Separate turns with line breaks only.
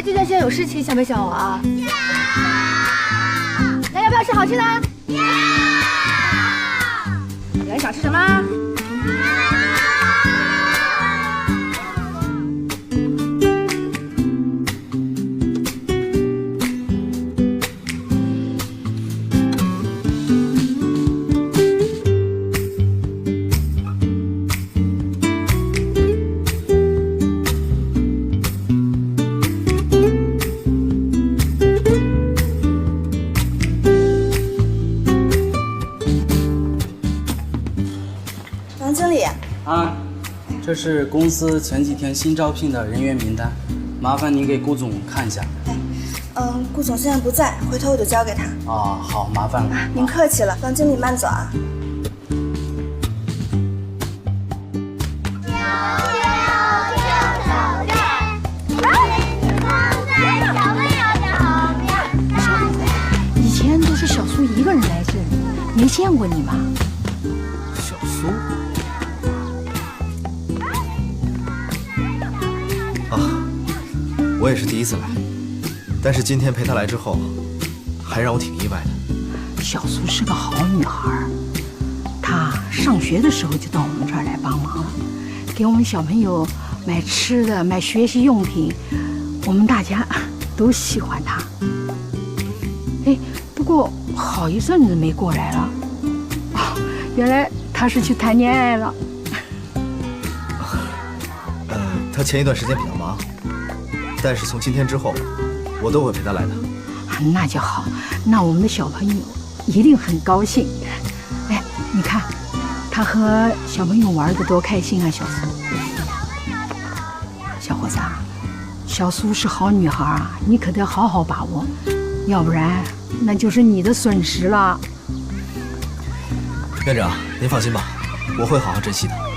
今天先有事情，想没想我啊？要。那要不要吃好吃的？要。有人想吃什么？
王经理，
啊，这是公司前几天新招聘的人员名单，麻烦您给顾总看一下。
顾总现在不在，回头我就交给他。
啊，好，麻烦了。
您客气了，王经理慢走啊。
以前都是小苏一个人来这里，没见过你吗？
小苏啊，我也是第一次来，但是今天陪她来之后，还让我挺意外的。
小苏是个好女孩，她上学的时候就到我们这儿来帮忙了，给我们小朋友买吃的、买学习用品，我们大家都喜欢她。哎，不过好一阵子没过来了，哦，原来她是去谈恋爱了。
她前一段时间比较忙，但是从今天之后，我都会陪她来的。
那就好，那我们的小朋友一定很高兴。哎，你看，他和小朋友玩得多开心啊，小苏。小伙子啊，小苏是好女孩啊，你可得好好把握，要不然那就是你的损失了。
院长，您放心吧，我会好好珍惜的。